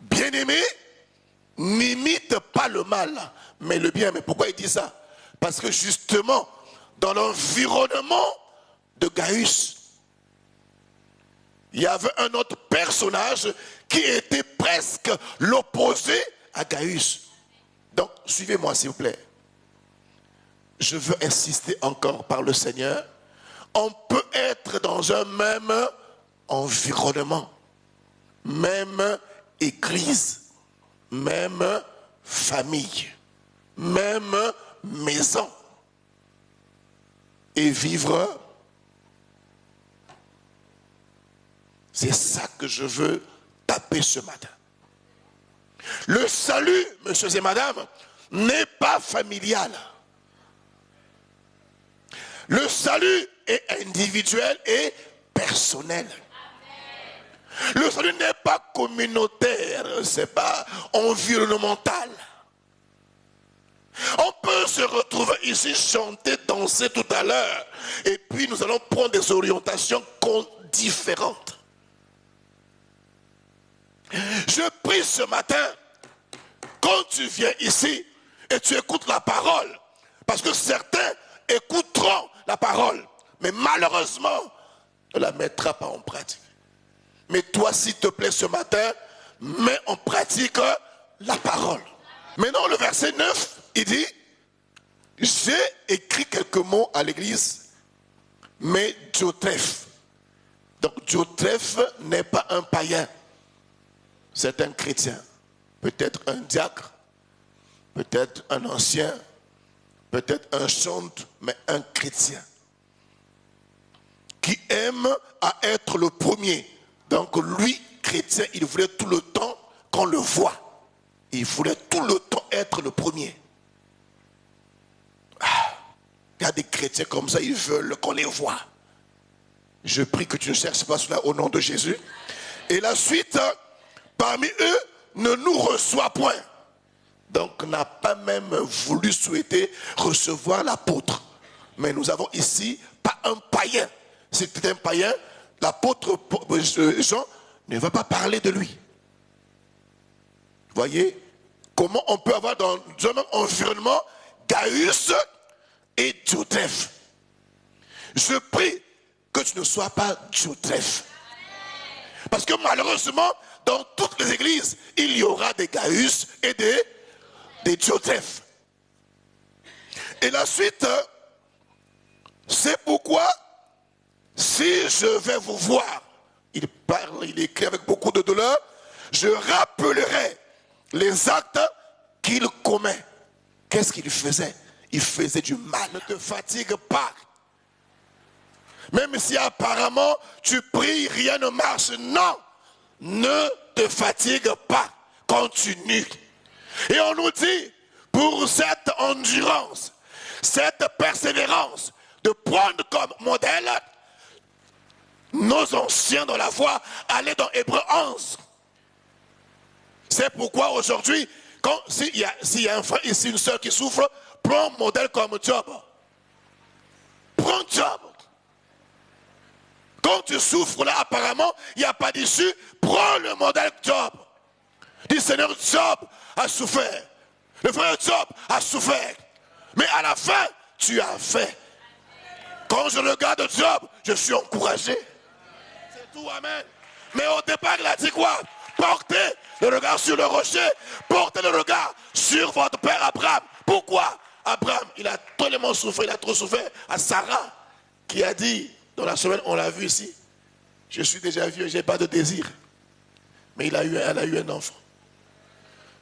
Bien-aimé, n'imite pas le mal, mais le bien. Mais pourquoi il dit ça? Parce que justement, dans l'environnement de Gaius, il y avait un autre personnage qui était presque l'opposé à Gaius. Donc, suivez-moi s'il vous plaît. Je veux insister encore par le Seigneur. On peut être dans un même environnement, même église, même famille, même maison, et vivre. C'est ça que je veux taper ce matin. Le salut, messieurs et madame, n'est pas familial. Le salut est individuel et personnel. Le salut n'est pas communautaire, c'est pas environnemental. On peut se retrouver ici, chanter, danser tout à l'heure, et puis nous allons prendre des orientations différentes. Je prie ce matin, quand tu viens ici et tu écoutes la parole, parce que certains écouteront la parole, mais malheureusement, ne la mettra pas en pratique. Mais toi, s'il te plaît, ce matin, mets en pratique la parole. Maintenant, le verset 9, il dit, j'ai écrit quelques mots à l'église, mais Diotrephe. Donc, Diotrephe n'est pas un païen. C'est un chrétien, peut-être un diacre, peut-être un ancien, peut-être un chantre, mais un chrétien qui aime à être le premier. Donc lui, chrétien, il voulait tout le temps qu'on le voit. Il voulait tout le temps être le premier. Il y a des chrétiens comme ça, ils veulent qu'on les voit. Je prie que tu ne cherches pas cela au nom de Jésus. Et la suite, parmi eux, ne nous reçoit point. Donc n'a pas même voulu souhaiter recevoir l'apôtre. Mais nous avons ici pas un païen. Si c'était un païen, l'apôtre Jean ne va pas parler de lui. Voyez comment on peut avoir dans un même environnement Gaius et Diotrephe. Je prie que tu ne sois pas Diotrephe. Parce que malheureusement, dans toutes les églises, il y aura des Gaius et des Diotrephe. Et la suite, c'est pourquoi, si je vais vous voir, il parle, il écrit avec beaucoup de douleur, je rappellerai les actes qu'il commet. Qu'est-ce qu'il faisait? Il faisait du mal. Ne te fatigue pas. Même si apparemment tu pries, rien ne marche. Non, ne te fatigue pas. Continue. Et on nous dit, pour cette endurance, cette persévérance, de prendre comme modèle nos anciens dans la foi, aller dans Hébreux 11. C'est pourquoi aujourd'hui, s'il y a un frère ici, une soeur qui souffre, prends un modèle comme Job. Prends Job. Quand tu souffres là, apparemment, il n'y a pas d'issue, prends le modèle Job. Dis, Seigneur, Job a souffert. Le frère Job a souffert. Mais à la fin, tu as fait. Quand je regarde Job, je suis encouragé. C'est tout, amen. Mais au départ, il a dit quoi? Portez le regard sur le rocher, portez le regard sur votre père Abraham. Pourquoi? Abraham, il a tellement souffert, il a trop souffert. À Sarah, qui a dit, dans la semaine, on l'a vu ici, je suis déjà vieux, je n'ai pas de désir. Mais elle a eu un enfant.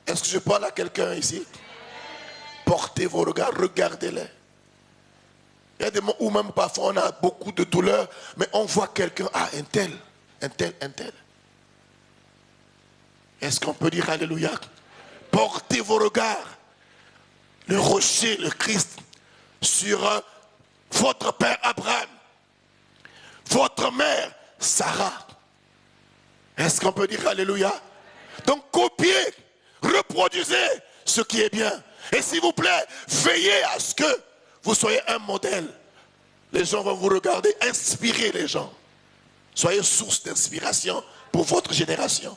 Est-ce que je parle à quelqu'un ici? Portez vos regards, regardez-les. Il y a des moments où même parfois on a beaucoup de douleur, mais on voit quelqu'un, un tel. Est-ce qu'on peut dire alléluia? Portez vos regards, le rocher, le Christ, sur votre père Abraham, votre mère Sarah. Est-ce qu'on peut dire alléluia? Donc copiez, reproduisez ce qui est bien. Et s'il vous plaît, veillez à ce que vous soyez un modèle. Les gens vont vous regarder, inspirez les gens. Soyez source d'inspiration pour votre génération.